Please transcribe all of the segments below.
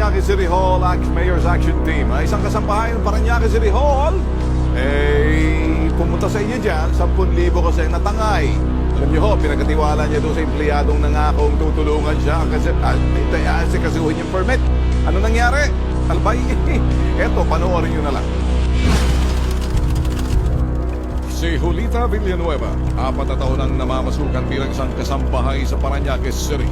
Parañaque City Hall Mayor's Action Team. Isang kasambahay ng Parañaque City Hall, pumunta sa inyo dyan, 10,000 kasi natangay. Alam niyo ho, pinagkatiwala niya doon sa empleyadong nangakong tutulungan siya kasi kasuhin yung permit. Ano nangyari? Albay, eto, panoorin niyo na lang. Si Julita Villanueva, 4 na taon ang namamasukan bilang isang kasambahay sa Parañaque City.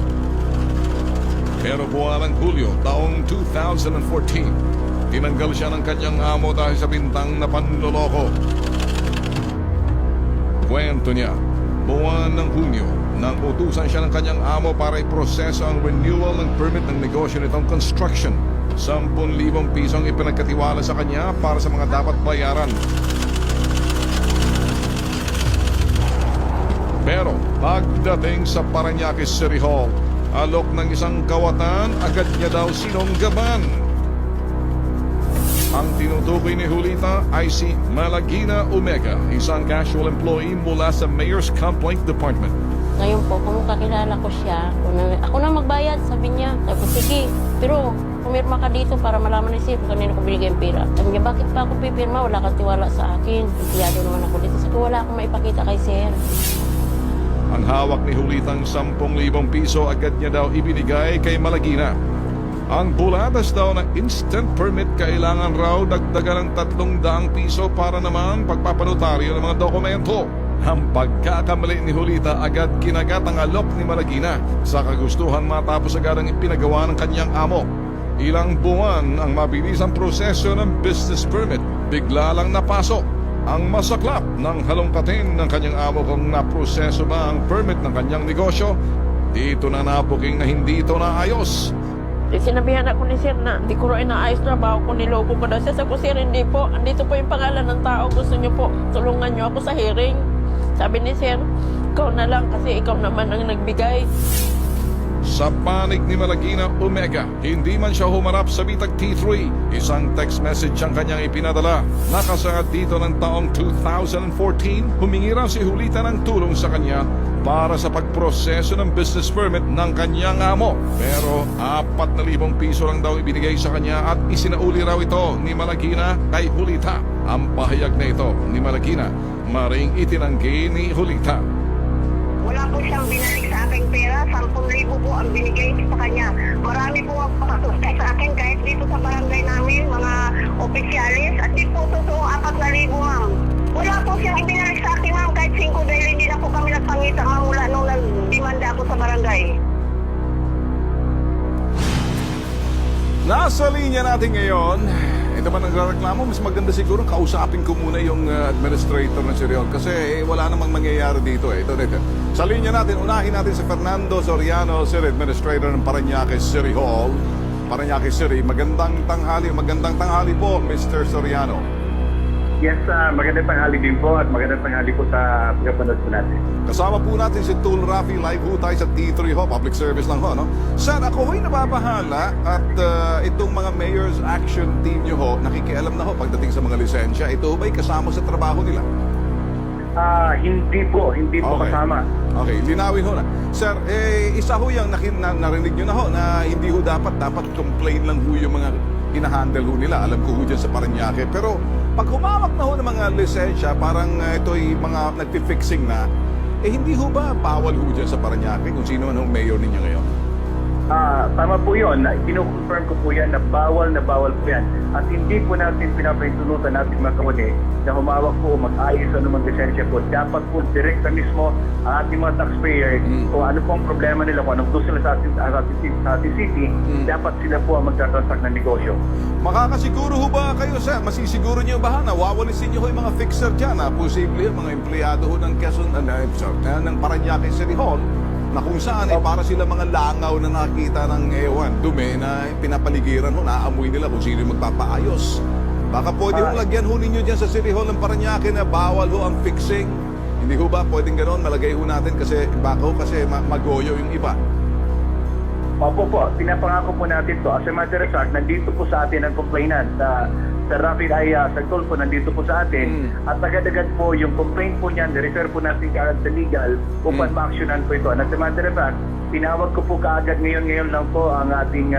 Pero buwan ng Hulyo, taong 2014, tinanggal siya ng kanyang amo dahil sa bintang na panloloko. Kwento niya, buwan ng Hunyo, nang utusan siya ng kanyang amo para iproseso ang renewal ng permit ng negosyo nitong construction. 10,000 pisong ipinagkatiwala sa kanya para sa mga dapat bayaran. Pero pagdating sa Parañaque City Hall, alok ng isang kawatan, agad niya daw sinonggaban. Ang tinutukoy ni Julita ay si Malagina Omega, isang casual employee mula sa Mayor's Complaint Department. Ngayon po, kung kakilala ko siya, ako na magbayad, sabi niya. Sabi ko, sige, pero pumirma ka dito para malaman ni Sir kung kanina ko binigay ang pera. Sabi niya, bakit pa ako pipirma? Wala kang tiwala sa akin. Empleyado naman ako dito. Sabi ko, wala akong maipakita kay Sir. Ang hawak ni Julitang 10,000 piso agad niya daw ibinigay kay Malagina. Ang buladas daw na instant permit kailangan raw dagdagan ng 300 piso para naman pagpapanotaryo ng mga dokumento. Ang pagkakamali ni Julita agad kinagat ang alok ni Malagina sa kagustuhan matapos agad ang ipinagawa ng kanyang amo. Ilang buwan ang mabilisang proseso ng business permit, bigla lang napasok. Ang masaklap ng halongkatin ng kanyang amo kung naproseso ba ang permit ng kanyang negosyo, dito na nabuking na hindi ito naayos. Sinabihan ako ni Sir na hindi ko rin naayos trabaho ko, niloko pa daw siya. Sabi ko, Sir, hindi po. Andito po yung pangalan ng tao. Gusto niyo po, tulungan niyo ako sa hearing. Sabi ni Sir, ikaw na lang kasi ikaw naman ang nagbigay. Sa panig ni Malagina Omega, hindi man siya humarap sa bitag T3. Isang text message ang kanyang ipinadala. Nakasangad dito ng taong 2014, humingi raw si Julita ng tulong sa kanya para sa pagproseso ng business permit ng kanyang amo. Pero 4,000 piso lang daw ibinigay sa kanya at isinauli raw ito ni Malagina kay Julita. Ang pahayag na ito ni Malagina, maring itinanggi ni Julita. Wala po siyang binalik sa aking pera. 10,000 po ang binigay sa kanya. Marami po ang pakatustay sa akin kahit dito sa barangay namin, mga opisyalis. At di po totoo 4,000, ma'am. Wala po siyang ibinalik sa akin, ma'am, kahit 5 dahil hindi na po kami nagpangita, ma'am, mula nung nagdemanda ako sa barangay. Nasa linya natin ngayon, ito man nagreklamo, mas maganda siguro kausapin ko muna yung administrator ng City Hall kasi wala namang mangyayari dito eh. Ito. Sa linya natin, unahin natin si Fernando Soriano, City Administrator ng Parañaque City Hall. Parañaque City, magandang tanghali po, Mr. Soriano. Yes, magandang tanghali din po at magandang tanghali po sa pagpapanood po natin. Kasama po natin si Tul Rafi, live ho tayo sa T3 ho, public service lang ho, no? Sir, ako ho'y nababahala at itong mga Mayor's Action Team nyo ho, nakikialam na ho pagdating sa mga lisensya. Ito ba'y kasama sa trabaho nila? Hindi po Okay. kasama. Okay, linawin ho na. Sir, isa ho yung narinig nyo na ho na hindi ho dapat complain lang ho yung mga hinahandle ho nila. Alam ko ho dyan sa Parañaque. Pero pag humawak na ho ng mga lisensya, parang ito'y mga nagpi-fixing na, hindi ho ba bawal ho dyan sa Parañaque kung sino man ho mayor ninyo ngayon? Tama po yun. Kino-confirm ko po yan na bawal po yan. At hindi po natin pinapahintulutan natin mga kamuli na humawak po mag-ayos sa anumang lisensya po. Dapat po direkta mismo ang ating mga taxpayer kung ano po ang problema nila, kung anong gusto nila sa ating city, dapat sila po ang magtatransact ng negosyo. Makakasiguro ho ba kayo, sir? Masisiguro niyo ba na wawalisin niyo ho yung mga fixer dyan? Posible yung mga empleyado ho ng Quezon, ng Parañaque City Hall na kung saan para sila mga langaw na nakita ng dumi na pinapaligiran ho, naamoy nila kung sino magpapaayos. Baka pwede ho lagyan ho ninyo dyan sa City Hall ng Parañaque na bawal ho ang fixing. Hindi ho ba pwedeng gano'n? Malagay ho natin kasi baka ho kasi magoyo yung iba. Opo po, pinapangako po natin to. As a matter of fact, nandito po sa atin ang complainant sa Sir Rafi ay Sir Tulfo nandito po sa atin at agad-agad po yung complaint po niyan, refer po natin kaagad sa legal upang ma-actionan po ito. And as a matter of fact, tinawag ko po kaagad ngayon lang po ang ating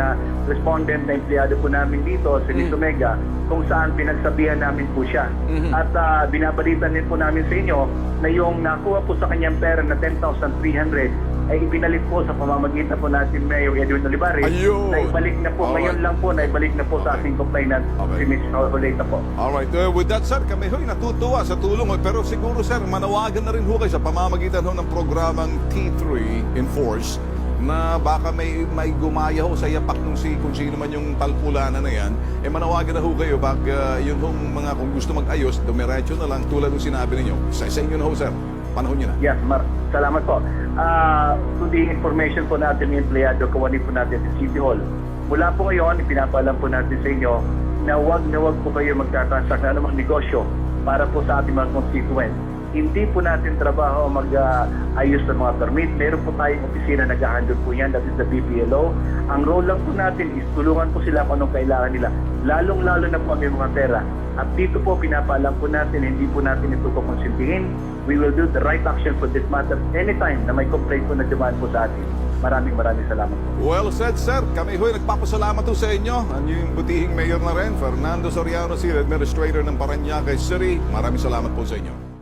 respondent na empleyado po namin dito, si Miss Omega, kung saan pinagsabihan namin po siya. At binabalitan din po namin sa inyo na yung nakuha po sa kanyang pera na 10,300 ay ibinalik po sa pamamagitan po natin Mayor Edwin Olivares. Ayun! Na ibalik na po, Alright. ngayon lang po, na ibalik na po sa ating complainant, Okay. si Miss Oleta po. Alright, with that sir, kami ho'y natutuwa sa tulong ho. Pero siguro sir, manawagan na rin ho kayo sa pamamagitan ho ng programang T3 Enforce na baka may gumaya ho sa yapak nung kung sino man yung talpulanan na yan, manawagan na ho kayo bak yun hong mga kung gusto mag-ayos, dumiretso na lang tulad ng sinabi ninyo. Sa inyo na ho sir, panahon nyo na. Yes, salamat po. To the information po natin ng empleyado, kawani po natin sa City Hall. Mula po ngayon, ipinapaalam po natin sa inyo na wag po kayo magtatransact na anumang negosyo para po sa ating mga constituents. Hindi po natin trabaho mag-ayos ng mga permit. Meron po tayong opisina na nag-handle po yan, that is the BPLO. Ang role lang po natin is tulungan po sila kung anong kailangan nila. Lalong-lalo na po ang mga pera. At dito po pinapaalam po natin, hindi po natin ito kukonsintihin. We will do the right action for this matter anytime na may complaint po na dumaan po sa atin. Maraming salamat po. Well said, sir. Kami ho'y nagpapasalamat ho sa inyo. Ang yung butihing mayor na rin, Fernando Soriano, si Administrator ng Parañaque City. Maraming salamat po sa inyo.